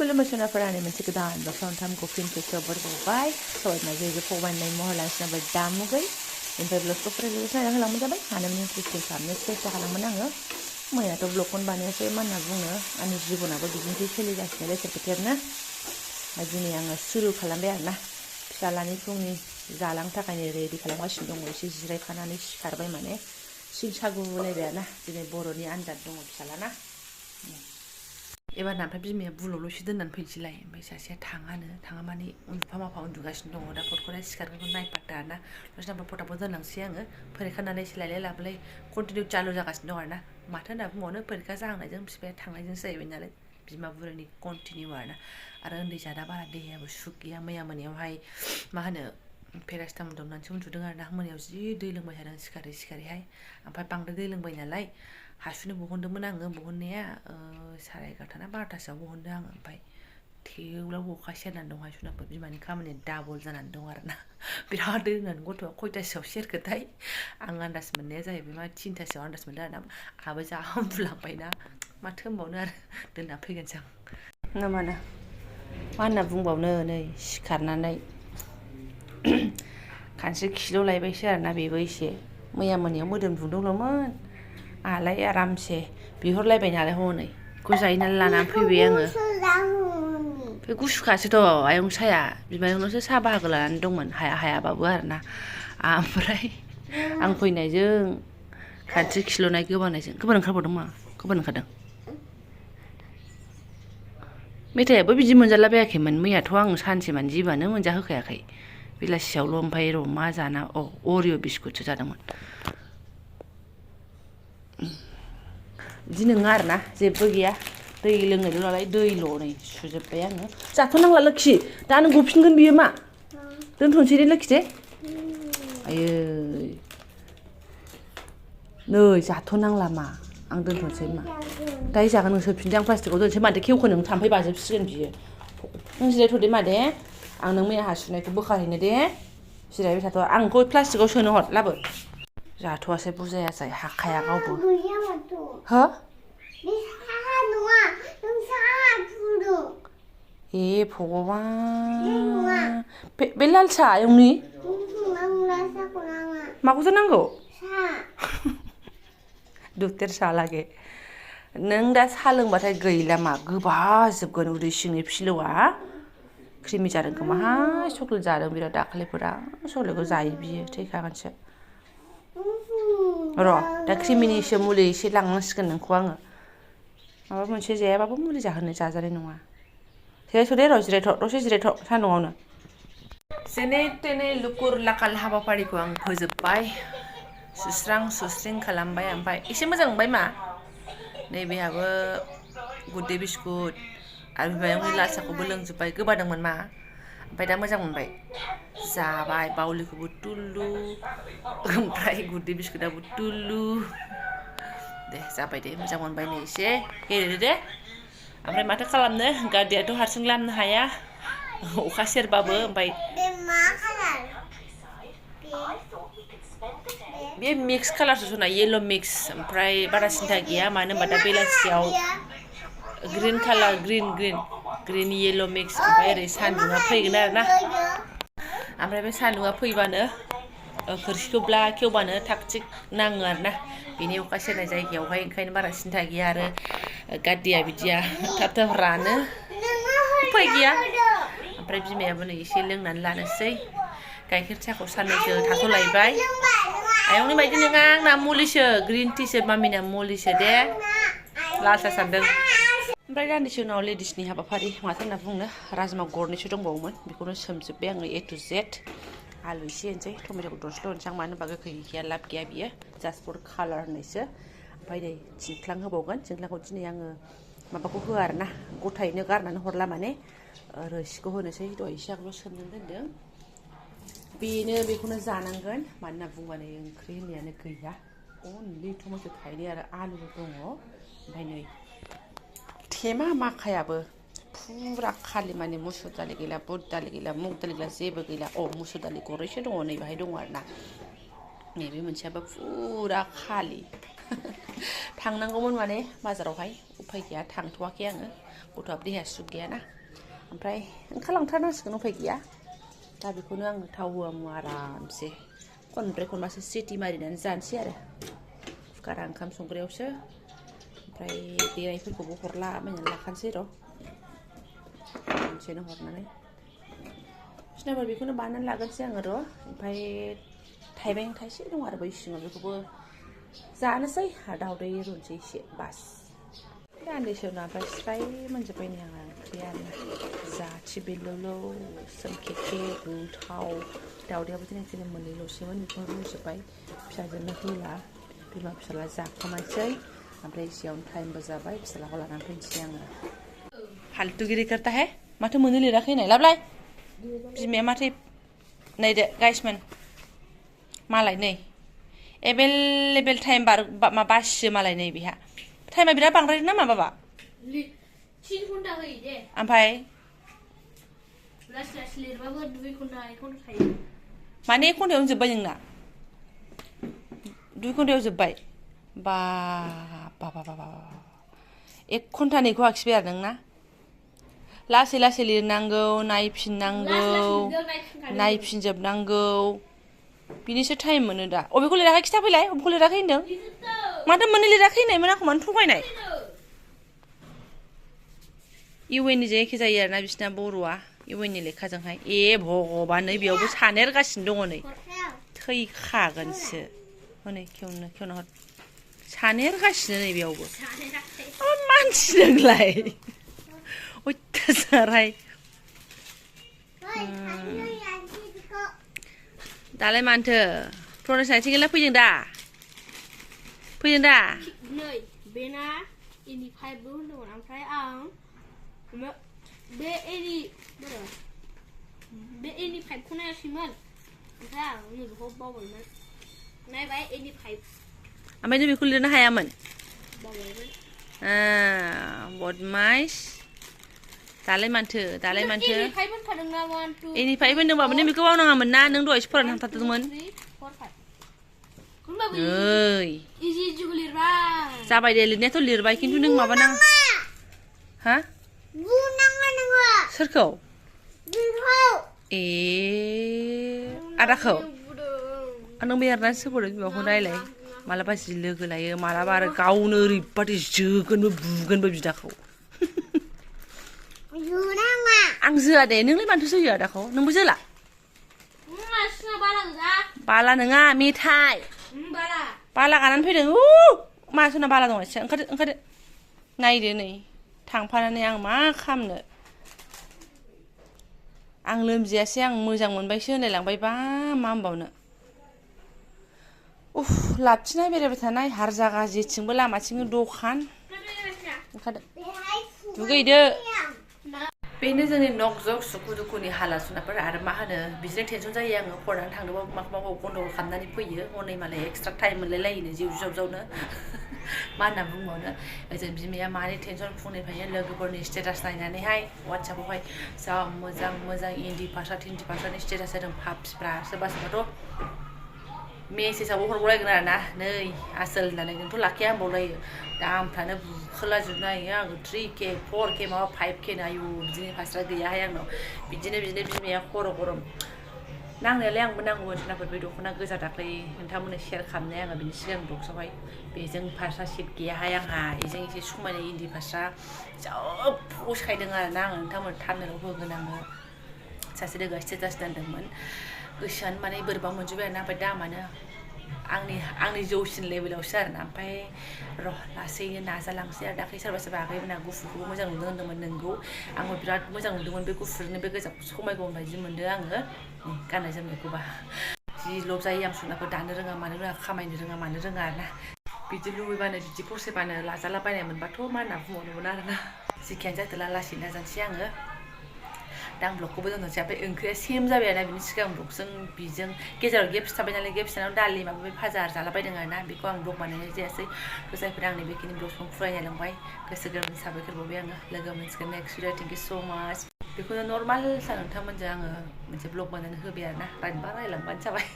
खुलुमसनाफोरानो मोनसे गोदान बाथ्राखौ फिन खेबसेबाव बरबावबाय सबायमा जेबो फबायनाय महर लांसिनाबाय दामुगै ओमफ्राय ब्लगखौ फरायलोगोसे नायना होलांबाय जाबाय हानायमानि इन्ट्रेस्टिं खालामनो सेस्था खालामोन आङो मैयाथ' ब्लगखौनो बानायासै मा होनना बुङो आंनि जिबनाबो बिदिनोसै सोलिगासिनो लेथेर फेथेरनो दिनै आङो सुरु खालामबाय आरोना फिसालानि फुंनि जालांनो थाखायनो रेडि खालामगासिनो दङ एसे जिरायफानानै सिखारबाय माने सिं सागुलायबाय आरोना दिनै बर'नि आनजाद दङ फिसालाना एबारना ओमफ्राय बिमाया बुलावल'सो दोननानै फैनोसैलाय ओमफ्राय सासेया थाङा माने उन्दुफा माफा उन्दुगासिनो दङ दा फटखौलाय सिखारगोनखौ नायफाददा ना दसे नामफ्राय फटाखौ दोनलांसै आङो फरिखा नालाय लायलाय लाबोलाय कन्टिनिउ चालु जागासिनो दं आरोना माथो होनना बुंबावनो फरिखा जाहांनायजों बिफाया थांनायजोंसो जाहैबाय नालाय बिमा बुरैनि कन्टिनिउ आरोना आरो उन्दै जादा बारा देहायाबो सुख गैया मैया मोनायावहाय मा होनो पेरासिटामल दौनानैसो उन्दुदों आरोना मोनायाव जि दै लोंबाय थादों सिखारैहाय ओमफ्राय बांद्राय दै लोंबाय नालाय हासुनो बहनदोंमोन आङो बहननाया 11:30 ना 12:00सोआव बहनदों आङो ओमफ्राय थेवब्लाबो अखा सेरनानै दं हासुनाबो बिमानि खामानिया डाबल जानानै दं आरोना बिराद दै लोंनानै गथ'आ खयथासोआव सेरखोथाय आं आन्दाज मोननाया जाहैबाय मा 3:00सोआव आन्दाज मोनदों आरोना आहाबो जा उन्दुलांबायना माथो होनबावनो आरो दोनना फैगोनसै आं मा होनना बुंबावनो नै सिखारनानै खानस्रि खिल' लायबायसो आरोना बेबो एसे मैया मोनायाव मोदोम दुंदोंल'मोन आहालाय आरामसे बिहरलायबाय नालाय हनै बेखौ जायो नालाय लानानै फैबाय आङो बे गुसुखासोथ' आयं साया बिमायंनावसो साहा बाहागो लानानै दंमोन हायाबाबो आरोना ओमफ्राय आं फैनायजों खानस्रि खिल'नाय गोबानायजों गोबान ओंखारबावदों मा गोबान ओंखारदों मेथायाबो बिदि मोनजालाबायाखैमोन मैयाथ' आं सानसेमान जिबानो मोनजाहोखायाखै बेलासियावल' ओमफ्राय र' मा जाना अरिअ बिस्कुटसो जादोंमोन बिदि नङा आरोना जेबो गैया दै लोंनायल' नालाय दैल' नै सुजोब्बाय आङो जाथ'नांला लोखि दा नों गफिनगोन बियो मा दोनथ'नोसै दे लोखि दे आयै नै जाथ'नांला मा आं दोनथ'नोसै मा दायो जागोन नों सोफिनदो आं प्लास्टिकआव दोनसै माथो खेवखो नों थाम्फै बाजोबसिगोन बियो नों जिरायथ'दे मा दे आं नों मैया हासुनायखौ बोखारहैनो दे जिरायबाय थाथ' आं बेखौ प्लास्टिकआव सोनो हर लाबो जाथ'वासै बुजाया जाय हाखाया गावबो हो ए भगबान बे लाल साहा आयंनि माखौथो नांगौ दुधेर साहा लागे नों दा साहा लोंबाथाय गैला मा गोबाजोबगोन उदै सिंनि फिलौआ क्रिमि जादों खोमाहाय चक्लेट जादों बिराद दाखालिफोरा चक्लेटखौ जायो बियो थैखागोनसो र' दा क्रिमिनिसो मुलि एसे लांनांसिगोन नोंखौ आङो माबा मोनसे जायाबाबो मुलि जाहोनो जाजानाय नङा जिरायथ' दे र' जिरायथ' दसे जिरायथ' सान्दुङावनो जेने तेने लुकुर लाकाल हाबाफारिखौ आं फोजोबबाय सुस्रिं खालामबाय ओमफ्राय एसे मोजां मोनबाय मा नैबेहाबो गुड दे बिस्कुट आरो बिमायंनि लाल साहाखौबो लोंजोब्बाय गोबादोंमोन मा ओमफ्राय दा मोजां मोनबाय जाबाय बावलिखौबो तुल्लु ओमफ्राय गुड दे बिस्कुटाबो तुल्लु दे जाबाय दे मोजां मोनबाय नै एसे गेलेदो दे ओमफ्राय माथो खालामनो गादियाथ' हारसिं लामनो हाया अखा सेरबाबो ओमफ्राय बे मिक्स कालारसो सना येल्ल' मिक्स ओमफ्राय बारा सिन्था गैया मानो होनबा दा बेलासियाव ग्रिन कालार ग्रिन येल्ल' मिक्स ओमफ्राय ओरै सान्दुङा फैगोन आरोना ओमफ्राय बे सान्दुङा फैबानो खोरखिखौ ब्ला खेवबानो थाग थिग नाङो आरोना बेनि अखा सेरनाय जायगायावहाय ओंखायनो बारा सिन्था गैया आरो गादिया बिदिया थाब थाब रानो उफाय गैया ओमफ्राय बिमायाबो नै एसे लोंनानै लानोसै गाइखेर साहाखौ साननैसो थाथ'लायबाय आयंनि बायदि नङा आंना मुलिसो ग्रिन टिसो मामिना मुलिसो दे लाल साहा सानदों ओमफ्राय दान्दिसे उनाव लेडिसनि हाबाफारि माथो होनना बुंनो राजमा गरनैसो दंबावोमोन बेखौनो सोमजोब्बाय आङो ए टु जेड आलु एसे होनोसै टमेट'खौ दरसेल' होनोसै आं मानो होनबा गोखै गैया लाब गैया बियो जास्ट फर कालार होननायसो ओमफ्राय नै थिंख्लां होबावगोन थिंख्लांखौ दिनै आङो माबाखौ होआ आरोना गथायैनो गारनानै हरला माने रोसिखौ होनोसै दहाय एसे आगोलाव सोमनानै दोनदों बेखौनो जानांगोन मानो होनना बुंबा नै ओंख्रि होननायानो गैया अनलि टमेट' थाइनै आरो आलु दङ ओमफ्राय नै थेमा माखायाबो फुरा खालि माने मुसुर दालि गैला बुट दालि गैला मुग दालि गैला जेबो गैला मुसुर दालि गरनैसो दङ नै बाहाय दङ आरोना नैबे मोनसेयाबो फुरा खालि थांनांगौमोन माने बाजारावहाय उफाय गैया थांथ'वाखै आङो गथ'आबो देहाया सुग गैयाना ओमफ्राय ओंखारलांथारनांसिगोन उफाय गैया दा बेखौनो आं थाव होआ मुवा आरामसे खनब्रै खनबासो सिटि मारिनानै जानोसै आरो कुकारा ओंखाम संग्रायावसो ओमफ्राय देनायफोरखौबो हरलाबायनानै लाखानोसै र' खनसेनो हरनानै सिनायफोर बेखौनो बानायनानै लागोनसै आङो र' ओमफ्राय थाइबें थाइसे दं आरो बै सिङाव बेखौबो जानोसै आरो दावदै रुनोसै एसे बास दान्दिसे उनाव ओमफ्राय स्राय मोनजोब्बाय नै आंहा ओंख्रियानो जाथि बेल'ल' सोमखेखे गोथाव दावदैयाबो जोंनि मोननैल'सोमोन बेखौ रुजोब्बाय फिसाजोनो होला बिमा फिसाला जाखोमानोसै ओमफ्राय एसेयावनो टाइमबो जाबाय फिसालाखौ लानानै फैनोसै आङो फाल्तुगिरि करता है माथो मोननो लिराखै नै लाबलाय बिमाया माथो नायदो गाइसमोन मालाय नै एभेलेबेल टाइम बासियो मालाय नै बेहा टाइमा बिराद बांद्राय नामा बाबा 3 घन्टा होयो दे ओमफ्राय लासै लासै लिरबाबो 2 घन्टा 1 घन्टा थायो माने 1 घन्टायावनो जोब्बाय नोंना 2 घन्टायाव जोब्बाय बा 1 घन्टानिखौ आखिबाय आरो नोंना लासै लासै लिरनांगौ नायफिननांगौ नायफिनजोबनांगौ बिनिसो टाइम मोनो दा अबेखौ लिराखै खिथाफैलाय अबेखौ लिराखै होनदों माथो मोननो लिराखै होननायमोन आंखौ मानो थगायनाय इउएननि जों एखे जायो आरोना बिसिना बर'आ इउएननि लेखाजोंहाय ए भगबान नै बेयावबो सानेरगासिनो दङ नै थैखागोनसो हनै खेवनो हर सानेरगासिनो नै बेयावबो मानसि नोंलाय अयथासारहाय दालाय मानोथो प्रनेन्स सिंगेला फैदों दा नै बेना इनि 5 बो होनदोंमोन ओमफ्राय आं बे एनि 5 खौ नायाखैमोन ओमफ्राय आं नैबेखौ बावबायमोन नायबाय एनि 5 ओमफ्राय नों बेखौ लिरनो हायामोन बावबायमोन बदमाइस दालाय मानथो एनि 5 होनखादोंना 1 2 एनि 5 होनदोंबाबो नों बेखौ बावनाङामोन ना नों दहायसो फरायनो थांथारदोंमोन ओइ इजिखौ लिरबाय जाबाय दे लिरनायाथ' लिरबाय खिन्थु नों माबा नाङा हा बुनाङा नोङो सोरखौ ए आदाखौ नों बे आरना सोरबोदों बिमाखौ नायलाय मालाबा जि लोगो लायो मालाबा आरो गावनो ओरैबादि जोगोनबो बुगोनबो बिदाखौ आं जोआ दे नोंलाय मानोथो जोयो आदाखौ नोंबो जोला बाला नङा मेथाइ बाला गानानै फैदों मासुना बाला दं एसे ओंखारदो नायदो नै थांफानानै आं मा खालामनो आं लोमजायासै आं मोजां मोनबायसो होनलायलांबायबा मा होनबावनो लाबथिनाय बेरायबाय थानाय हारजागा जेथिंबो लामाथिंबो दखान ओंखारदो दुगैदो बेनो जोंनि नक जक सुखु दुखुनि हाला सुनाफोर आरो मा होनो बिदिनो टेनसन जायो आङो फरायनानै थांदोंबाबो माखौबा गन्डगल खालामनानै फैयो हनै मालाय एक्सट्रा टाइम मोनलायलायोनो जिउ जावनो मा होनना बुंबावनो ओजों बिमाया मानि टेनसन फुंनिफ्रायनो लोगोफोरनि स्टेटास नायनानैहाय वाट्सएपआवहाय जा मोजां इन्दि फास्रा तिन्दि फास्रानि स्टेटास होदों फाफिफ्रा सोरबा सोरबाथ' मेसेजावबो हरगलायगोन आरो ना नै आसोल होननानै नोंथ' लाखिया होनबावलायो दामफ्रानो बुखोलाजोबनो हायो आङो 3K 4K माबा 5K आयु बिदिनो फास्रा गैयाहाय आंनाव बिदिनो बिमाया खर' गरम नांनायालाय आंबो नांगौमोन सोरनाफोर बे दख'ना गोजा दाख्लै नोंथांमोननो शेयार खालामनाय आङो बिनि सिगां बक्सआवहाय बेजों फास्रा सेट गैयाहाय आंहा बेजों एसे समायना इन्दि फास्रा जा फसायदों आरो ना आङो नोंथांमोन थाबनोल' होगोन आङो सासे लोगोआ स्टेटास दोनदोंमोन गोसोआनो माने बोरैबा मोनजोब्बाय आरोना ओमफ्राय दामानो आंनि जौसिन लेभेलावसो आरोना ओमफ्राय र' लासैनो नाजालांसै आरो दाख्लै सोरबा आगैमोना गुफुरखौबो मोजां नुदों होनदोंमोन नोंगौ आंबो बिराद मोजां नुदोंमोन बे गुफुरनि बे गोजाखौ समायगौमोन बायदि मोनदों आङो गाननाय जोमनायखौबा जि लब जायो आं सुनाखौ दानो रोङा मानो रोङा खामायनो रोङा मानो रोङा आरोना बिदि लुबैबानो बिदि फसायबानो लाजालाबायनाय मोनबाथ' मा होनना बुंबावनोमोन आरोना जेखियानो जादोला लासै नाजानोसै आङो दा आं ब्लगखौबो दोननोसै ओमफ्राय ओंख्रिया सेम जाबाय आरोना बिनि सिगां ब्लगजों बिजों गेजेराव गेप्स थाबाय नालाय गेप्स थानायाव दालि माबा भाजा जालाबायदों आरोना बेखौ आं ब्लग बानायनाय जायासै जायफोरा आंनि बेखिनि ब्लगखौ फरायनाय लांबाय गोसो गोरबोनि साबायखर बावबाय आङो लोगो मोनसिगोन नेक्स्ट भिडिअ थेंक इउ स' माच बेखौनो नर्माल नोंथांमोनजों आङो मोनसे ब्लग बानायनानै होबाय आरोना रायलांबानो जाबाय